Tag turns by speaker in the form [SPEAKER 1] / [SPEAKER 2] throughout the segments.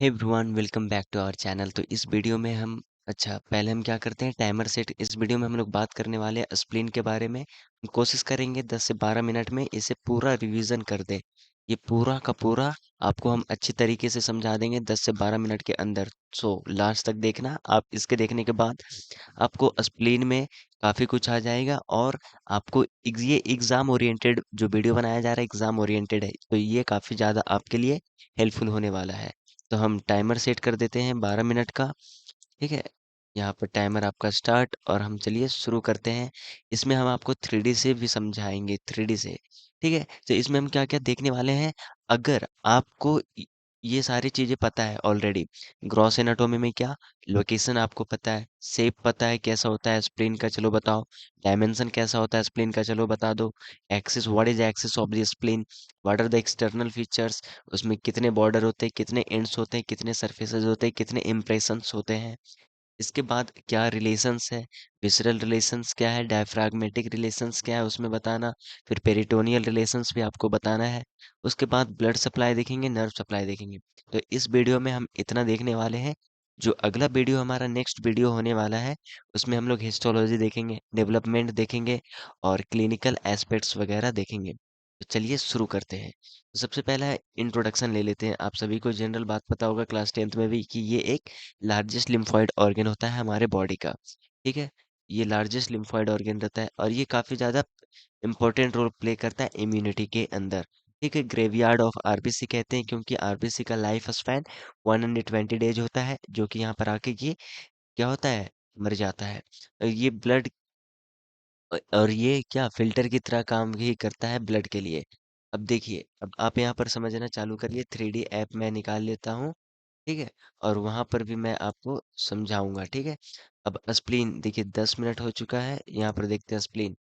[SPEAKER 1] Hey everyone, welcome back to our channel. तो इस video में हम पहले हम क्या करते हैं, टाइमर सेट। इस वीडियो में हम लोग बात करने वाले हैं स्प्लिन के बारे में। हम कोशिश करेंगे 10 से 12 मिनट में इसे पूरा रिवीजन कर दें। ये पूरा का पूरा आपको हम अच्छी तरीके से समझा देंगे 10 से 12 मिनट के अंदर। सो लास्ट तक देखना। आप इसके देखने के बाद आपको स्प्लिन में काफ़ी कुछ आ जाएगा। और आपको ये एग्ज़ाम ओरिएंटेड जो वीडियो बनाया जा रहा है, एग्ज़ाम ओरिएंटेड है, तो ये काफ़ी ज़्यादा आपके लिए हेल्पफुल होने वाला है। तो हम टाइमर सेट कर देते हैं 12 मिनट का। ठीक है, यहाँ पर टाइमर आपका स्टार्ट, और हम चलिए शुरू करते हैं। इसमें हम आपको 3D से भी समझाएंगे, 3D से। ठीक है, तो इसमें हम क्या क्या देखने वाले हैं। अगर आपको ये सारी चीज़ें पता है ऑलरेडी, ग्रॉस एनाटोमी में क्या, लोकेशन आपको पता है, शेप पता है कैसा होता है स्प्लिन का, चलो बताओ। डायमेंशन कैसा होता है स्प्लिन का, चलो बता दो। Axis, what is axis of the spleen, what are the external features, उसमें कितने बॉर्डर होते हैं, कितने एंड्स होते हैं, कितने सरफेसेस होते हैं, कितने इम्प्रेशंस होते हैं। इसके बाद क्या रिलेशंस है, विसरल रिलेशंस क्या है, डायफ्रागमेटिक रिलेशंस क्या है उसमें बताना। फिर पेरिटोनियल रिलेशंस भी आपको बताना है। उसके बाद ब्लड सप्लाई देखेंगे, नर्व सप्लाई देखेंगे। तो इस वीडियो में हम इतना देखने वाले हैं। जो अगला वीडियो हमारा नेक्स्ट वीडियो होने वाला है, उसमें हम लोग हिस्टोलॉजी देखेंगे, डेवलपमेंट देखेंगे, और क्लिनिकल एस्पेक्ट्स वगैरह देखेंगे। तो चलिए शुरू करते हैं। तो सबसे पहला इंट्रोडक्शन ले लेते हैं। आप सभी को जनरल बात पता होगा क्लास 10th में भी, कि ये एक लार्जेस्ट लिम्फॉइड ऑर्गन होता है हमारे बॉडी का। ठीक है, ये लार्जेस्ट लिम्फॉइड ऑर्गन रहता है, और ये काफ़ी ज़्यादा इंपॉर्टेंट रोल प्ले करता है इम्यूनिटी के अंदर। ठीक है, ग्रेवयार्ड ऑफ आरबीसी कहते हैं, क्योंकि आरबीसी का लाइफ स्पैन 120 डेज होता है, जो कि यहाँ पर आके ये क्या होता है, मर जाता है। ये ब्लड, और ये क्या फिल्टर की तरह काम भी करता है ब्लड के लिए। अब देखिए, अब आप यहाँ पर समझना चालू करिए। 3D ऐप मैं निकाल लेता हूँ। ठीक है, और वहां पर भी मैं आपको समझाऊंगा। ठीक है, अब स्प्लीन देखिए 10 मिनट हो चुका है। यहाँ पर देखते हैं स्प्लीन।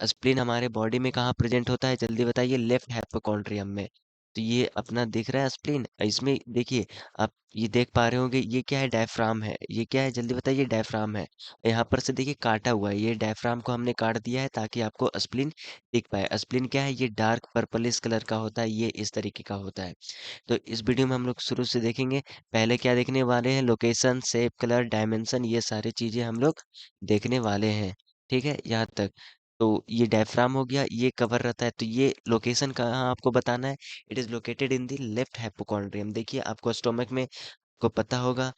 [SPEAKER 1] स्प्लीन हमारे बॉडी में कहाँ प्रेजेंट होता है, जल्दी बताइए। लेफ्ट हाइपोकॉन्ड्रियम में। तो ये अपना दिख रहा है स्प्लीन, इसमें देखिए। आप ये देख पा रहे होंगे, ये क्या है, डायफ्राम है। ये क्या है, जल्दी बताइए। डायफ्राम है। यहाँ पर से देखिए काटा हुआ है, ये डायफ्राम को हमने काट दिया है ताकि आपको स्प्लीन दिख पाए। स्प्लीन क्या है, ये डार्क पर्पलिश कलर का होता है, ये इस तरीके का होता है। तो इस वीडियो में हम लोग शुरू से देखेंगे। पहले क्या देखने वाले हैं, लोकेशन, शेप, कलर, डायमेंशन, ये सारी चीजें हम लोग देखने वाले हैं। ठीक है, यहाँ तक। तो ये डायफ्राम हो गया, ये कवर रहता है। तो ये लोकेशन कहाँ आपको बताना है, it is located in the left hypochondrium. देखिए आपको स्टोमक में को पता होगा,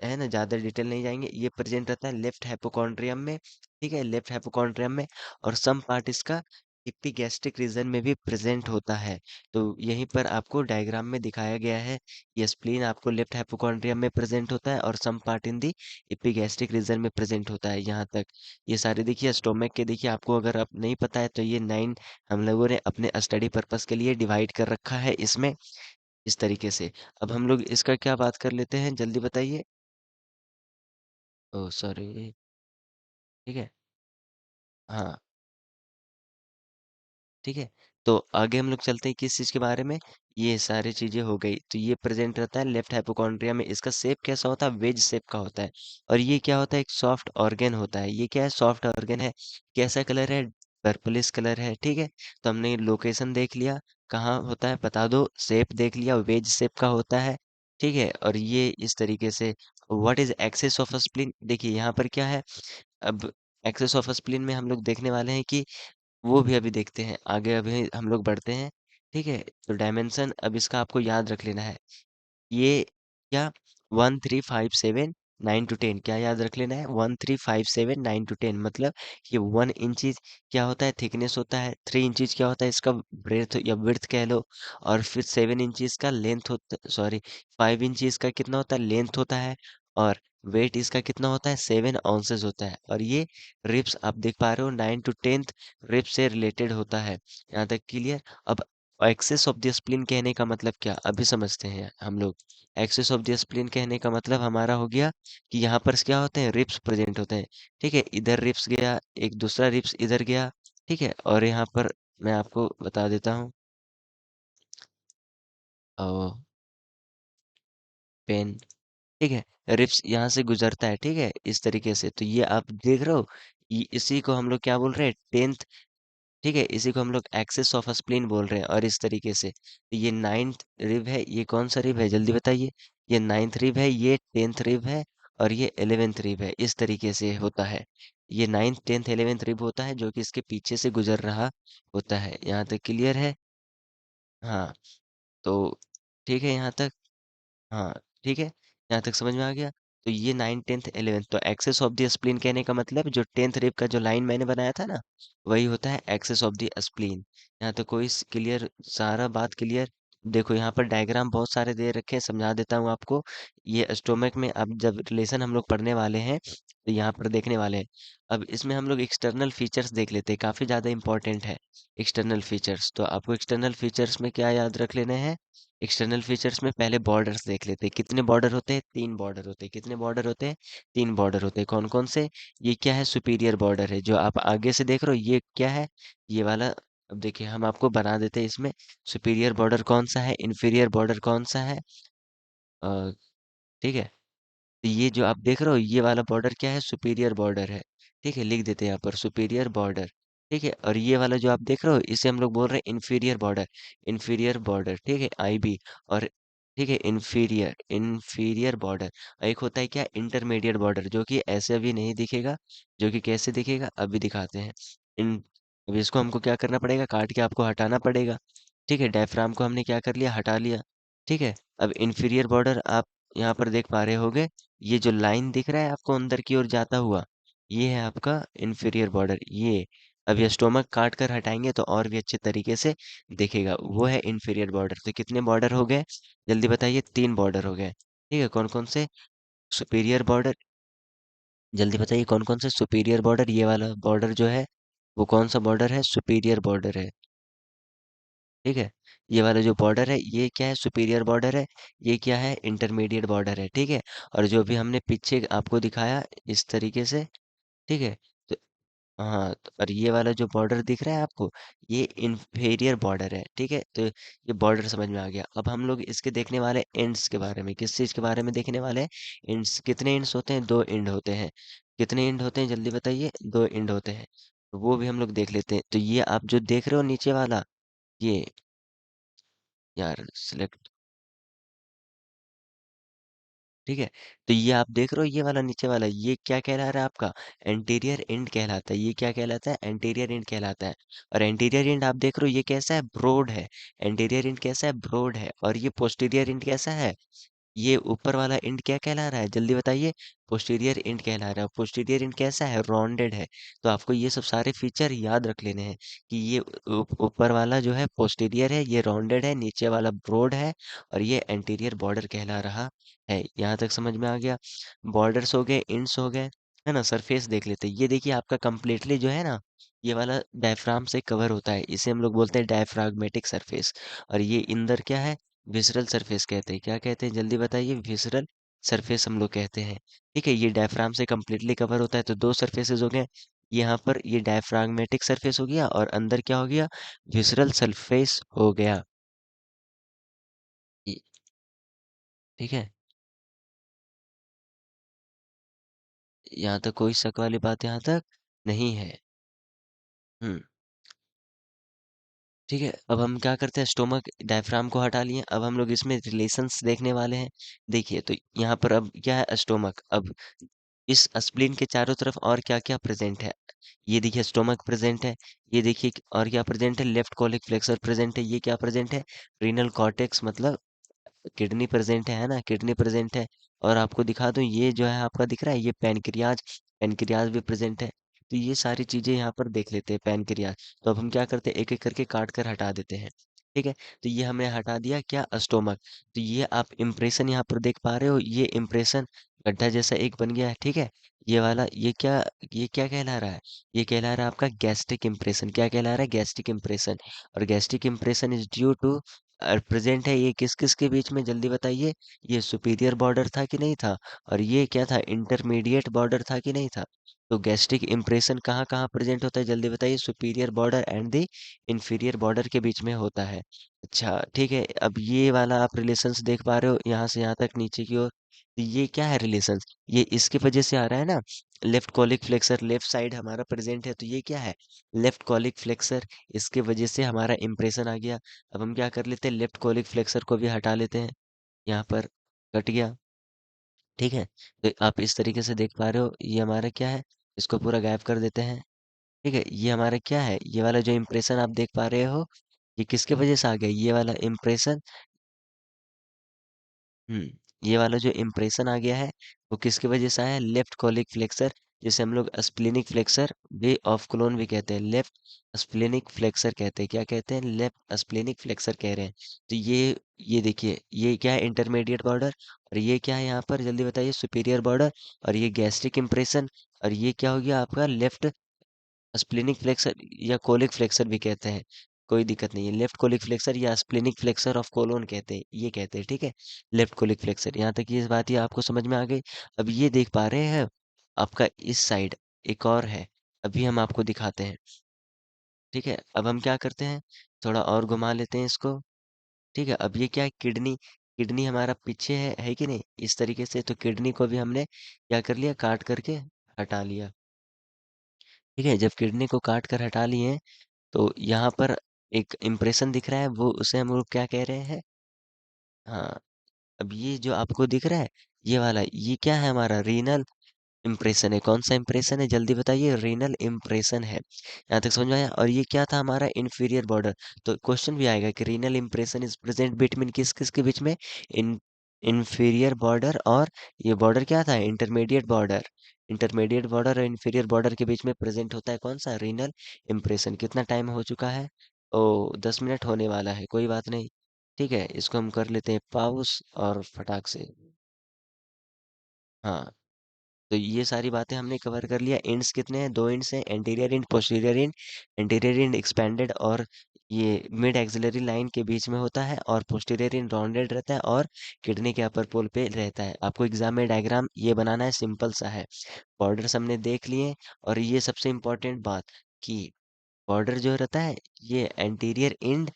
[SPEAKER 1] है ना, ज्यादा डिटेल नहीं जाएंगे। ये प्रेजेंट रहता है लेफ्ट हाइपोकॉन्ड्रियम में। ठीक है, लेफ्ट हाइपोकॉन्ड्रियम में। और सम पार्ट इसका एपिगैस्ट्रिक रीजन में भी प्रेजेंट होता है। तो यहीं पर आपको डायग्राम में दिखाया गया है। ये स्प्लीन आपको लेफ्ट हाइपोकॉन्ड्रियम में प्रेजेंट होता है, और some part in the epigastric region में प्रेजेंट होता है। यहाँ तक ये सारे देखिए स्टोमक के। देखिए आपको अगर अब नहीं पता है, तो ये 9 हम लोगों ने अपने स्टडी पर्पस के लिए डिवाइड कर रखा है इसमें, इस तरीके से। अब हम लोग इसका क्या बात कर लेते हैं, जल्दी बताइए। Oh sorry. ठीक है, हाँ। ठीक है, तो आगे हम लोग चलते हैं किस चीज के बारे में। ये सारी चीजें हो गई। तो ये प्रेजेंट रहता है लेफ्ट हाइपोकॉन्ड्रिया में। इसका शेप कैसा होता है, वेज शेप का होता है। और ये क्या होता है, एक सॉफ्ट ऑर्गन होता है। ये क्या है, सॉफ्ट ऑर्गन है। कैसा कलर है, पर्पलिश कलर है। ठीक है, तो हमने लोकेशन देख लिया, कहाँ होता है बता दो। शेप देख लिया, वेज शेप का होता है। ठीक है, और ये इस तरीके से। What is axis of spleen, देखिए यहाँ पर क्या है। अब एक्सेस ऑफ स्प्लीन में हम लोग देखने वाले हैं कि, वो भी अभी देखते हैं आगे, अभी हम लोग बढ़ते हैं। ठीक है, तो डायमेंशन अब इसका आपको याद रख लेना है। ये क्या, 1357 9 to 10, क्या याद रख लेना है, 1357 9 to 10, मतलब ये 1 इंच क्या होता है, थिकनेस होता है। 3 इंच क्या होता है, इसका ब्रेथ या विड्थ कह लो। और फिर 7 इंच का लेंथ होता, सॉरी, 5 इंच का कितना होता है, लेंथ होता है। और वेट इसका कितना होता है, 7 ounces होता है। और ये रिप्स आप देख पा रहे हो, 9 to 10 रिप्स से रिलेटेड होता है। यहाँ तक क्लियर। अब एक्सेस ऑफ द स्प्लीन कहने का मतलब क्या, अभी समझते हैं हम लोग। एक्सेस ऑफ द स्प्लीन कहने का मतलब हमारा हो गया कि यहाँ पर क्या होते हैं, रिप्स प्रेजेंट होते हैं। ठीक है, इधर रिप्स गया, एक दूसरा रिप्स इधर गया। ठीक है, और यहाँ पर मैं आपको बता देता हूँ। पेन। ठीक है, रिप्स यहाँ से गुजरता है। ठीक है, इस तरीके से। तो ये आप देख रहे हो, इसी को हम लोग क्या बोल रहे हैं, 10th। ठीक है, इसी को हम लोग एक्सेस ऑफ स्प्लीन बोल रहे हैं। और इस तरीके से, तो ये 9th रिब है, ये कौन सा रिब है, जल्दी बताइए। ये 9th रिब है, ये 10th रिब है, और ये 11th रिब है। इस तरीके से होता है। ये 9th 10th 11th रिब होता है जो कि इसके पीछे से गुजर रहा होता है। यहाँ तक क्लियर है? हाँ। तो ठीक है यहाँ तक। हाँ, ठीक है, यहाँ तक समझ में आ गया। तो ये 9th 10th 11th, तो एक्सेस ऑफ द स्प्लीन कहने का मतलब जो 10th रिब का जो लाइन मैंने बनाया था ना, वही होता है एक्सेस ऑफ द स्प्लीन। यहाँ तक कोई क्लियर? सारा बात क्लियर? देखो यहाँ पर डायग्राम बहुत सारे दे रखे हैं, समझा देता हूँ आपको। ये स्टोमक में अब जब रिलेशन हम लोग पढ़ने वाले हैं तो यहाँ पर देखने वाले हैं। अब इसमें हम लोग एक्सटर्नल फीचर्स देख लेते हैं, काफ़ी ज़्यादा इंपॉर्टेंट है एक्सटर्नल फीचर्स। तो आपको एक्सटर्नल फीचर्स में क्या याद रख लेने हैं? एक्सटर्नल फीचर्स में पहले बॉर्डर्स देख लेते हैं। कितने बॉर्डर होते हैं? 3 बॉर्डर होते हैं। कितने बॉर्डर होते हैं? 3 बॉर्डर होते हैं। कौन कौन से? ये क्या है? सुपीरियर बॉर्डर है, जो आप आगे से देख रहे हो। ये क्या है? ये वाला। अब देखिए हम आपको बना देते हैं इसमें। सुपीरियर बॉर्डर कौन सा है, इन्फीरियर बॉर्डर कौन सा है? अ, ठीक है। तो ये जो आप देख रहे हो, ये वाला बॉर्डर क्या है? सुपीरियर बॉर्डर है। ठीक है, लिख देते हैं यहाँ पर सुपीरियर बॉर्डर। ठीक है, और ये वाला जो आप देख रहे हो, इसे हम लोग बोल रहे हैं इन्फीरियर बॉर्डर। इन्फीरियर बॉर्डर, ठीक है, आईबी। और ठीक है, इन्फीरियर इन्फीरियर बॉर्डर। एक होता है क्या? इंटरमीडिएट बॉर्डर, जो कि ऐसे अभी नहीं दिखेगा। जो कि कैसे दिखेगा अभी दिखाते हैं। इन अब इसको हमको क्या करना पड़ेगा? काट के आपको हटाना पड़ेगा। ठीक है, डायफ्राम को हमने क्या कर लिया? हटा लिया। ठीक है। अब इन्फीरियर बॉर्डर आप यहाँ पर देख पा रहे होगे। ये जो लाइन दिख रहा है आपको अंदर की ओर जाता हुआ, ये है आपका इन्फीरियर बॉर्डर। ये अब ये स्टोमक काट कर हटाएंगे तो और भी अच्छे तरीके से दिखेगा। वो है इन्फीरियर बॉर्डर। तो कितने बॉर्डर हो गए? जल्दी बताइए। 3 बॉर्डर हो गए। ठीक है, कौन कौन से? Superior border. जल्दी बताइए कौन कौन से? सुपीरियर बॉर्डर, ये वाला बॉर्डर जो है वो कौन सा बॉर्डर है? सुपीरियर बॉर्डर है। ठीक है, ये वाला जो बॉर्डर है ये क्या है? सुपीरियर बॉर्डर है। ये क्या है? इंटरमीडिएट बॉर्डर है। ठीक है, और जो भी हमने पीछे आपको दिखाया इस तरीके से। ठीक है। तो हाँ, और ये वाला जो बॉर्डर दिख रहा है आपको, ये इंफीरियर बॉर्डर है। ठीक है, तो ये बॉर्डर समझ में आ गया। अब हम लोग इसके देखने वाले एंड्स के बारे में। किस चीज़ के बारे में देखने वाले हैं? एंड्स। कितने एंड्स होते हैं? 2 एंड होते हैं। कितने एंड होते हैं? जल्दी बताइए। 2 एंड होते हैं। तो वो भी हम लोग देख लेते हैं। तो ये आप जो देख रहे हो नीचे वाला, ये, यार सिलेक्ट। ठीक है, तो ये आप देख रहे हो, ये वाला नीचे वाला, ये क्या कहला रहा है आपका? एंटीरियर एंड कहलाता है। ये क्या कहलाता है? एंटीरियर एंड कहलाता है। और एंटीरियर एंड आप देख रहे हो, ये कैसा है? ब्रॉड है। एंटीरियर एंड कैसा है? ब्रॉड है। और ये पोस्टीरियर एंड कैसा है? ये ऊपर वाला एंड क्या कहला रहा है? जल्दी बताइए। पोस्टीरियर एंड कहला रहा है। पोस्टीरियर एंड कैसा है? राउंडेड है। तो आपको ये सब सारे फीचर याद रख लेने हैं कि ये ऊपर वाला जो है पोस्टीरियर है, ये राउंडेड है, नीचे वाला ब्रॉड है, और ये एंटीरियर बॉर्डर कहला रहा है। यहाँ तक समझ में आ गया? बॉर्डर्स हो गए, एंड्स हो गए, है ना। सरफेस देख लेते हैं। ये देखिए आपका कंप्लीटली जो है ना, ये वाला डायफ्राम से कवर होता है। इसे हम लोग बोलते हैं डायफ्रागमेटिक सरफेस। और ये इंदर क्या है? विसरल सरफेस कहते हैं। क्या कहते हैं? जल्दी बताइए। विसरल सरफेस हम लोग कहते हैं। ठीक है, ये डायफ्राम से कम्प्लीटली कवर होता है। तो 2 सरफेसेस हो गए। यहाँ पर ये डायफ्रागमेटिक सरफेस हो गया, और अंदर क्या हो गया? विसरल सरफेस हो गया। ये- ठीक है, यहाँ तक कोई शक वाली बात यहाँ तक नहीं है। हम्म। ठीक है, अब हम क्या करते हैं? स्टोमक डायफ्राम को हटा लिए। अब हम लोग इसमें रिलेशंस देखने वाले हैं। देखिए, तो यहाँ पर अब क्या है? स्टोमक। अब इस स्प्लीन के चारों तरफ और क्या-क्या प्रेजेंट है? ये देखिए स्टोमक प्रेजेंट है। ये देखिए और क्या प्रेजेंट है? लेफ्ट कोलिक फ्लेक्सर प्रेजेंट है। ये क्या प्रेजेंट है? रीनल कॉर्टेक्स, मतलब किडनी प्रेजेंट है ना। किडनी प्रेजेंट है। और आपको दिखा दूं, ये जो है आपका दिख रहा है, ये पैनक्रियाज। पैनक्रियाज भी प्रेजेंट है। तो ये सारी चीजें यहाँ पर देख लेते हैं। पैनक्रियाज। तो अब हम क्या करते हैं? एक एक करके काट कर हटा देते हैं। ठीक है, तो ये हमने हटा दिया क्या? स्टोमक। तो ये आप इम्प्रेशन यहाँ पर देख पा रहे हो। ये इम्प्रेशन गड्ढा जैसा एक बन गया है। ठीक है, ये वाला, ये क्या कहला रहा है? ये कहला रहा है आपका गैस्ट्रिक इम्प्रेशन। क्या कहला रहा है? Gastric impression. और gastric impression is due to present है। ये किस किस के बीच में? जल्दी बताइए। ये सुपीरियर बॉर्डर था कि नहीं था? और ये क्या था? इंटरमीडिएट बॉर्डर था कि नहीं था? तो गैस्ट्रिक इम्प्रेशन कहाँ कहाँ प्रेजेंट होता है? जल्दी बताइए। Superior border and the inferior border के बीच में होता है। अच्छा, ठीक है, अब ये वाला आप रिलेशंस देख पा रहे हो यहाँ से यहाँ तक नीचे की ओर। तो ये क्या है रिलेशंस? ये इसके वजह से आ रहा है ना। Left colic flexor left side हमारा प्रेजेंट है, तो ये क्या है? Left colic flexor. इसके वजह से हमारा इंप्रेशन आ गया। अब हम क्या कर लेते हैं? लेफ्ट कोलिक फ्लेक्सर को भी हटा लेते हैं यहाँ पर। कट गया। ठीक है, तो आप इस तरीके से देख पा रहे हो, ये हमारा क्या है, इसको पूरा गायब कर देते हैं। ठीक है, ये हमारा क्या है, ये वाला जो इम्प्रेशन आप देख पा रहे हो, ये किसके वजह से आ गया, ये वाला इम्प्रेशन। ये वाला जो इम्प्रेशन आ गया है, वो किसकी वजह से आया है, लेफ्ट कोलिक फ्लेक्सर, जिसे हम लोग splenic flexor way of clone भी कहते हैं, लेफ्ट स्प्लेनिक फ्लेक्सर कहते हैं, क्या कहते हैं, लेफ्ट स्प्लेनिक फ्लेक्सर कह रहे हैं। तो ये देखिए, ये क्या है, इंटरमीडिएट बॉर्डर, और ये क्या है यहाँ पर, जल्दी बताइए, सुपीरियर बॉर्डर, और ये गैस्ट्रिक इम्प्रेशन, और ये क्या हो गया आपका, लेफ्ट स्प्लेनिक फ्लेक्सर या कोलिक फ्लेक्सर भी कहते हैं, कोई दिक्कत नहीं है, लेफ्ट कोलिक फ्लेक्सर या स्प्लेनिक फ्लेक्सर ऑफ कोलोन कहते हैं, ये कहते हैं, ठीक है, लेफ्ट कोलिक फ्लेक्सर। यहाँ तक ये बात, ये आपको समझ में आ गई। अब ये देख पा रहे हैं आपका इस साइड एक और है, अभी हम आपको दिखाते हैं। ठीक है, अब हम क्या करते हैं, थोड़ा और घुमा लेते हैं इसको। ठीक है, अब ये क्या है, किडनी, किडनी हमारा पीछे है कि नहीं, इस तरीके से, तो किडनी को भी हमने क्या कर लिया, काट करके हटा लिया। ठीक है, जब किडनी को काट कर हटा लिए, तो यहाँ पर एक इम्प्रेशन दिख रहा है, वो उसे हम लोग क्या कह रहे हैं, हाँ, अब ये जो आपको दिख रहा है, ये वाला, ये क्या है, हमारा रीनल इम्प्रेशन है। कौन सा इम्प्रेशन है, जल्दी बताइए, रीनल इम्प्रेशन है। यहाँ तक समझ में आया। और ये क्या था, हमारा इन्फीरियर बॉर्डर। तो क्वेश्चन भी आएगा कि renal impression is present between किस किस के बीच में, इन इन्फीरियर बॉर्डर और ये बॉर्डर क्या था, इंटरमीडिएट बॉर्डर। इंटरमीडिएट बॉर्डर और इन्फीरियर बॉर्डर के बीच में प्रेजेंट होता है कौन सा, रीनल इम्प्रेशन। कितना टाइम हो चुका है, ओ 10 मिनट होने वाला है, कोई बात नहीं। ठीक है, इसको हम कर लेते हैं पाउस और फटाक से। हाँ, तो ये सारी बातें हमने कवर कर लिया। एंड्स कितने हैं, दो एंड्स हैं, anterior and posterior and. Anterior and expanded और ये मिड एक्सिलरी लाइन के बीच में होता है, और पोस्टीरियर एंड राउंडेड रहता है, और किडनी के अपर पोल पे रहता है। आपको एग्जाम में डायग्राम ये बनाना है, सिंपल सा है। बॉर्डर्स हमने देख लिए, और ये सबसे इम्पोर्टेंट बात कि बॉर्डर जो रहता है, ये एंटीरियर एंड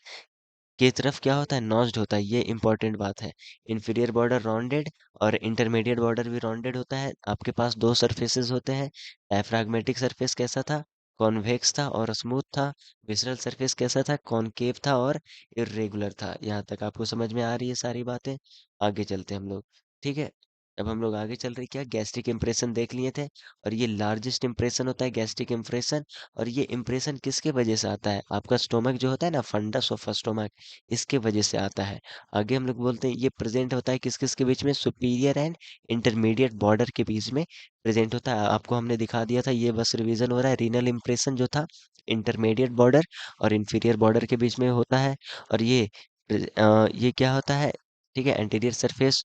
[SPEAKER 1] की तरफ क्या होता है, नॉच्ड होता है, ये इंपॉर्टेंट बात है। इंफीरियर बॉर्डर राउंडेड और इंटरमीडिएट बॉर्डर भी राउंडेड होता है। आपके पास दो सरफेसेस होते हैं। डायफ्राग्मेटिक सरफेस कैसा था, कॉन्वेक्स था और स्मूथ था। विसरल सरफेस कैसा था, कॉनकेव था और इर्रेगुलर था। यहाँ तक आपको समझ में आ रही है सारी बातें। आगे चलते हैं हम लोग। ठीक है, अब हम लोग आगे चल रही, क्या गैस्ट्रिक इंप्रेशन देख लिए थे, और ये लार्जेस्ट इंप्रेशन होता है गैस्ट्रिक इंप्रेशन। और ये इंप्रेशन किसके वजह से आता है, आपका स्टोमक जो होता है ना, फंडस ऑफ स्टोमक, इसके वजह से आता है। आगे हम लोग बोलते हैं ये प्रेजेंट होता है किस किस के बीच में, सुपीरियर एंड इंटरमीडिएट बॉर्डर के बीच में प्रेजेंट होता है। आपको हमने दिखा दिया था, ये बस रिवीजन हो रहा है। रीनल इंप्रेशन जो था, इंटरमीडिएट बॉर्डर और इंफीरियर बॉर्डर के बीच में होता है। और ये क्या होता है, ठीक है, एंटीरियर सरफेस।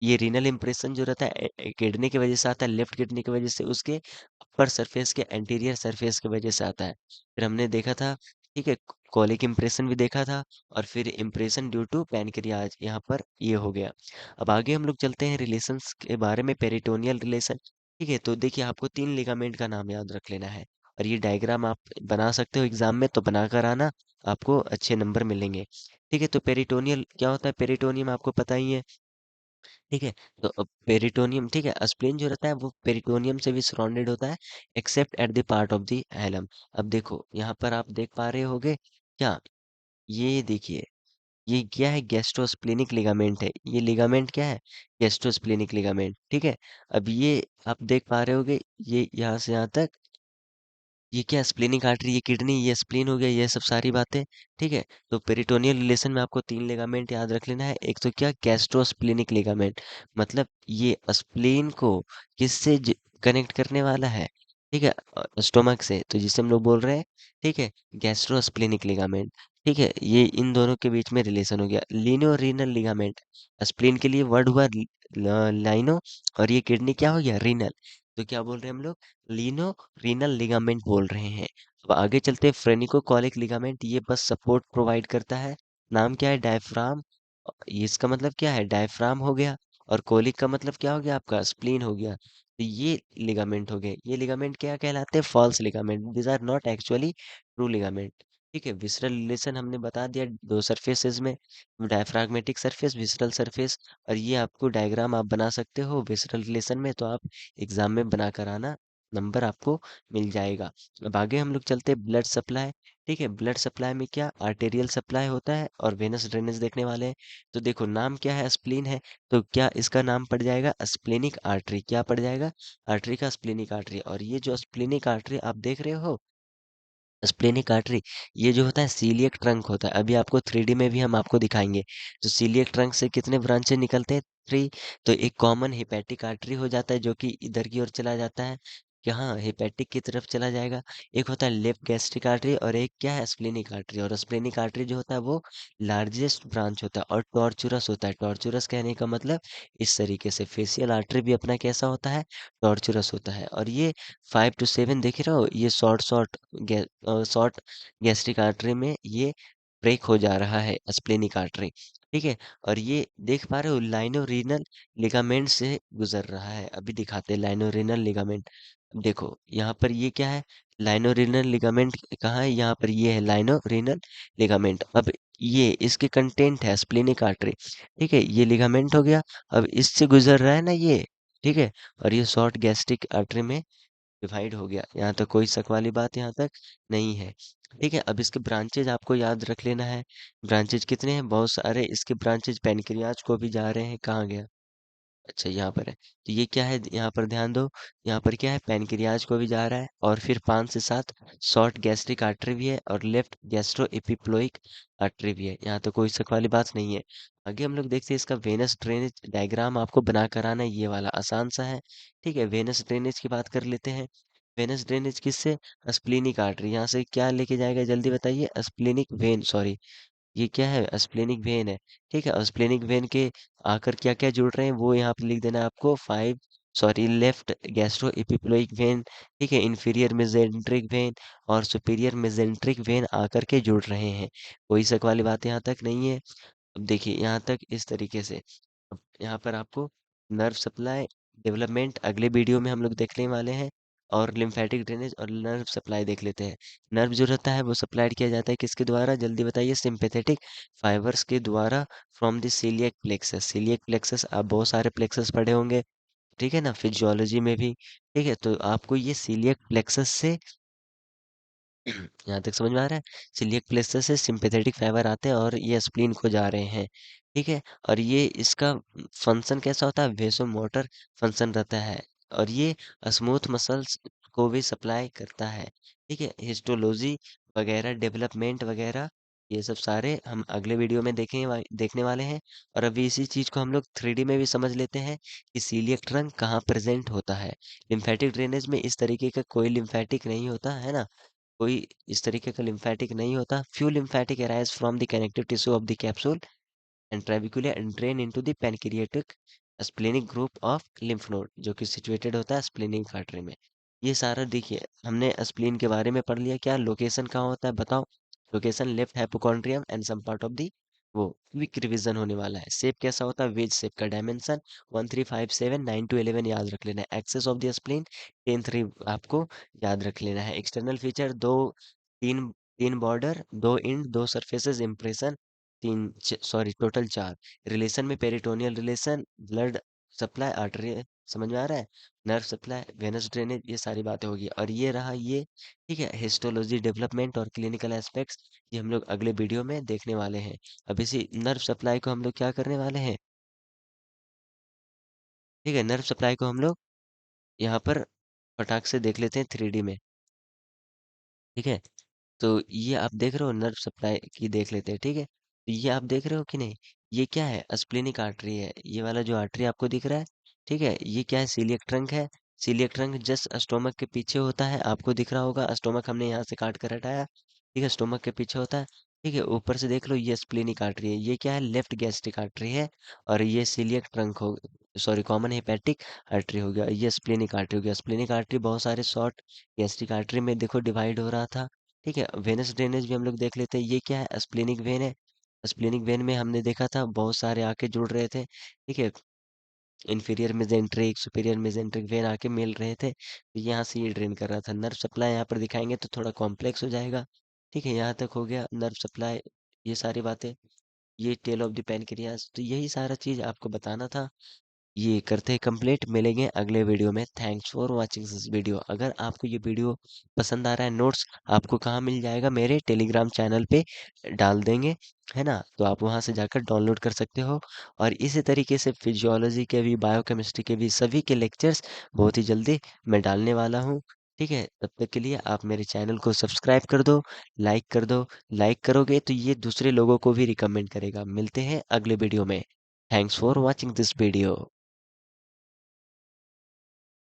[SPEAKER 1] ये रीनल इंप्रेशन जो रहता है किडनी की वजह से आता है, लेफ्ट किडनी की वजह से, उसके अपर सरफेस के एंटीरियर सरफेस की वजह से आता है। फिर हमने देखा था, ठीक है, कॉलिक इंप्रेशन भी देखा था, और फिर इंप्रेशन ड्यू टू पैनक्रियाज, यहाँ पर ये हो गया। अब आगे हम लोग चलते हैं रिलेशंस के बारे में, पेरिटोनियल रिलेशन। ठीक है, तो देखिए, आपको 3 लिगामेंट का नाम याद रख लेना है, और ये डायग्राम आप बना सकते हो एग्जाम में, तो बनाकर आना, आपको अच्छे नंबर मिलेंगे। ठीक है, तो पेरिटोनियल क्या होता है, पेरिटोनियम आपको पता ही है। ठीक है, तो अब पेरिटोनियम, ठीक है, स्प्लीन जो रहता है वो पेरिटोनियम से भी सराउंडेड होता है, accept at the part of the Hallam. अब देखो, यहाँ पर आप देख पा रहे होगे क्या, ये देखिए, ये क्या है, गैस्ट्रोस्प्लेनिक लिगामेंट है। ये लिगामेंट क्या है, गैस्ट्रोस्प्लेनिक लिगामेंट। ठीक है, अब ये आप देख पा रहे होगे, ये यहाँ से यहाँ तक, ये क्या, स्प्लेनिक आर्टरी, ये किडनी, ये स्प्लीन हो गया, ये सब सारी बातें। ठीक है, तो पेरिटोनियल रिलेशन में आपको 3 लिगामेंट याद रख लेना है। एक तो क्या, गैस्ट्रोस्प्लेनिक लिगामेंट, मतलब ये स्प्लीन को किससे कनेक्ट करने वाला है, ठीक है, स्टोमक से, तो जिसे हम लोग बोल रहे हैं, ठीक है, गैस्ट्रोस्प्लेनिक लिगामेंट। ठीक है, ये इन दोनों के बीच में रिलेशन हो गया। लीनो रीनल लिगामेंट, स्प्लीन के लिए वर्ड हुआ लाइनो, और ये किडनी क्या हो गया, रीनल। तो क्या बोल रहे हैं हम लोग, लीनो रीनल लिगामेंट बोल रहे हैं। अब आगे चलते हैं, फ्रेनिकोकॉलिक लिगामेंट, ये बस सपोर्ट प्रोवाइड करता है। नाम क्या है, डायफ्राम। इसका मतलब क्या है, डायफ्राम हो गया। और कोलिक का मतलब क्या हो गया, आपका स्प्लीन हो गया। तो ये लिगामेंट हो गए। ये लिगामेंट क्या कहलाते हैं, false ligament, this are not actually true ligament. ठीक है, विसरल रिलेशन हमने बता दिया दो सरफेसेस में, डायफ्रागमेटिक सरफेस, विसरल सरफेस। और ये आपको डायग्राम आप बना सकते हो विसरल रिलेशन में, तो आप एग्जाम में बना कर आना। नंबर आपको मिल जाएगा। अब आगे हम लोग चलते हैं ब्लड सप्लाई। ठीक है, ब्लड सप्लाई में क्या आर्टेरियल सप्लाई होता है और वेनस ड्रेनेज देखने वाले हैं। तो देखो नाम क्या है, स्प्लीन है, तो क्या इसका नाम पड़ जाएगा स्प्लेनिक आर्टरी। क्या पड़ जाएगा, आर्टरी का स्प्लेनिक आर्टरी। और ये जो स्प्लेनिक आर्टरी आप देख रहे हो, स्प्लेनिक आर्टरी, ये जो होता है सीलिएक ट्रंक होता है। अभी आपको 3D में भी हम आपको दिखाएंगे। तो सीलिएक ट्रंक से कितने ब्रांचेस निकलते हैं, 3। तो एक कॉमन हेपेटिक आर्टरी हो जाता है जो कि इधर की ओर चला जाता है, यहाँ हेपेटिक की तरफ चला जाएगा। एक होता है लेफ्ट गैस्ट्रिक आर्टरी और एक क्या है स्प्लेनिक आर्टरी। और स्प्लेनिक आर्टरी जो होता है वो लार्जेस्ट ब्रांच होता है और टॉर्चुरस होता है। टॉर्चुरस कहने का मतलब इस तरीके से फेशियल आर्टरी भी अपना कैसा होता है, टॉर्चुरस होता है। और ये 5 to 7 देख रहे हो, ये short short short gastric artery में ये ब्रेक हो जा रहा है स्प्लेनिक आर्टरी। ठीक है, और ये देख पा रहे हो लाइनोरीनल लिगामेंट से गुजर रहा है। अभी दिखाते हैं लाइनोरीनल लिगामेंट। देखो यहाँ पर ये क्या है, लाइनोरीनल लिगामेंट कहाँ है, यहाँ पर ये है लाइनोरीनल लिगामेंट। अब ये इसके कंटेंट है स्प्लेनिक आर्टरी। ठीक है, ये लिगामेंट हो गया, अब इससे गुजर रहा है ना ये। ठीक है, और ये शॉर्ट गैस्ट्रिक आर्टरी में डिवाइड हो गया। यहाँ तक कोई शक वाली बात यहाँ तक नहीं है। ठीक है, अब इसके ब्रांचेज आपको याद रख लेना है। ब्रांचेज कितने हैं, बहुत सारे इसके ब्रांचेज पेनक्रियाज को भी जा रहे हैं। कहाँ गया, अच्छा यहाँ पर है। तो ये क्या है, यहाँ पर ध्यान दो, यहाँ पर क्या है पैनक्रियाज को भी जा रहा है। और फिर 5 से 7 शॉर्ट गैस्ट्रिक आर्टरी भी है और लेफ्ट गैस्ट्रो एपिप्लोइक आर्टरी भी है। यहाँ तो कोई शक वाली बात नहीं है। आगे हम लोग देखते हैं इसका वेनस ड्रेनेज डायग्राम आपको बना कर आना है, ये वाला आसान सा है। ठीक है, वेनस ड्रेनेज की बात कर लेते हैं। वेनस ड्रेनेज किससे, स्प्लीनिक आर्टरी। यहाँ से क्या लेके जाएगा जल्दी बताइए, स्प्लीनिक वेन, सॉरी ये क्या है स्प्लेनिक वेन है। ठीक है, और स्प्लेनिक वेन के आकर क्या क्या जुड़ रहे हैं वो यहाँ पे लिख देना है आपको, 5, sorry left gastro epiploic when. ठीक है, इंफीरियर मेजेंट्रिक वेन और सुपीरियर मेजेंट्रिक वेन आकर के जुड़ रहे हैं। कोई शक वाली बात यहाँ तक नहीं है। अब देखिए यहाँ तक इस तरीके से। अब यहाँ पर आपको नर्व सप्लाई डेवलपमेंट अगले वीडियो में हम लोग देखने वाले हैं। और लिम्फेटिक ड्रेनेज और नर्व सप्लाई देख लेते हैं। नर्व जो रहता है वो सप्लाइड किया जाता है किसके द्वारा, जल्दी बताइए, सिंपैथेटिक फाइबर्स के द्वारा from the coeliac plexus. Coeliac plexus आप बहुत सारे प्लेक्सस पढ़े होंगे, ठीक है ना, फिजियोलॉजी में भी। ठीक है, तो आपको ये सीलियक प्लेक्सस से यहाँ तक समझ में आ रहा है, सिलियक प्लेक्सस से सिंपैथेटिक फाइबर आते हैं और ये स्प्लीन को जा रहे हैं। ठीक है, और ये इसका फंक्शन कैसा होता है, वेसो मोटर फंक्शन रहता है। और ये स्मूथ मसल्स को भी सप्लाई करता है। ठीक है, हिस्टोलॉजी वगैरह डेवलपमेंट वगैरह ये सब सारे हम अगले वीडियो में देखने वाले हैं। और अभी इसी चीज को हम लोग 3D में भी समझ लेते हैं कि सीलियक ट्रंक कहाँ प्रेजेंट होता है। लिम्फेटिक ड्रेनेज में इस तरीके का कोई लिम्फेटिक नहीं होता है ना, कोई इस तरीके का लिम्फेटिक नहीं होता। Few lymphatic arise from the connective tissue of the capsule and trabecula and drain into the pancreatic splenic group of lymph node जो कि सिचुएटेड होता है स्प्लेनिक आर्टरी में। ये सारा देखिए हमने स्प्लीन के बारे में पढ़ लिया, क्या लोकेशन कहाँ होता है बताओ, location left hypochondrium and some part of the, वो क्विक रिवीजन होने वाला है। शेप कैसा होता है, वेज शेप का, डायमेंशन 1 3 5 7 9 to 11 याद रख लेना है। एक्सेस ऑफ द स्प्लीन 10 3 आपको याद रख लेना है। एक्सटर्नल फीचर दो, तीन, तीन बॉर्डर, दो इंड, दो सरफेसेस, इंप्रेशन तीन, सॉरी टोटल 4। रिलेशन में peritoneal relation, blood supply artery, समझ में आ रहा है, नर्व सप्लाई, वेनस ड्रेनेज, ये सारी बातें होगी। और ये रहा ये, ठीक है, हिस्टोलॉजी डेवलपमेंट और क्लिनिकल एस्पेक्ट्स, ये हम लोग अगले वीडियो में देखने वाले हैं। अब इसी नर्व सप्लाई को हम लोग क्या करने वाले हैं, ठीक है, नर्व सप्लाई को हम लोग यहाँ पर फटाक से देख लेते हैं 3D में। ठीक है, तो ये आप देख रहे हो नर्व सप्लाई की देख लेते हैं। ठीक है, तो ये आप देख रहे हो कि नहीं, ये क्या है स्प्लेनिक आर्टरी है, ये वाला जो आर्टरी आपको दिख रहा है। ठीक है, ये क्या है सीलियक ट्रंक है। सीलियक ट्रंक जस्ट स्टोमक के पीछे होता है, आपको दिख रहा होगा, स्टोमक हमने यहाँ से काट कर हटाया। ठीक है, स्टोमक के पीछे होता है। ठीक है, ऊपर से देख लो ये स्प्लेनिक आर्टरी है, ये क्या है लेफ्ट गैस्ट्रिक आर्टरी है। और ये सीलियक ट्रंक हो, सॉरी कॉमन हेपेटिक आर्टरी हो गया, ये स्प्लेनिक आर्टरी हो गया। स्प्लेनिक आर्टरी बहुत सारे शॉर्ट गैस्ट्रिक आर्टरी में देखो डिवाइड हो रहा था। ठीक है, वेनस ड्रेनेज भी हम लोग देख लेते हैं, ये क्या है स्प्लेनिक वेन है। स्प्लेनिक वेन में हमने देखा था बहुत सारे आके जुड़ रहे थे। ठीक है, inferior mesenteric superior mesenteric when आके मिल रहे थे, तो यहाँ से ये ड्रेन कर रहा था। नर्व सप्लाई यहाँ पर दिखाएंगे तो थोड़ा कॉम्प्लेक्स हो जाएगा। ठीक है, यहाँ तक हो गया नर्व सप्लाई, ये सारी बातें, ये टेल ऑफ द पैनक्रियाज, तो यही सारा चीज आपको बताना था। ये करते हैं कंप्लीट, मिलेंगे अगले वीडियो में। Thanks for watching this video. अगर आपको ये वीडियो पसंद आ रहा है, नोट्स आपको कहाँ मिल जाएगा, मेरे टेलीग्राम चैनल पे डाल देंगे, है ना? तो आप वहाँ से जाकर डाउनलोड कर सकते हो। और इसी तरीके से फिजियोलॉजी के भी, बायोकेमिस्ट्री के भी, सभी के लेक्चर्स बहुत ही जल्दी मैं डालने वाला हूँ। ठीक है, तब तक के लिए आप मेरे चैनल को सब्सक्राइब कर दो, लाइक कर दो। लाइक करोगे तो ये दूसरे लोगों को भी रिकमेंड करेगा। मिलते हैं अगले वीडियो में। Thanks for watching this video.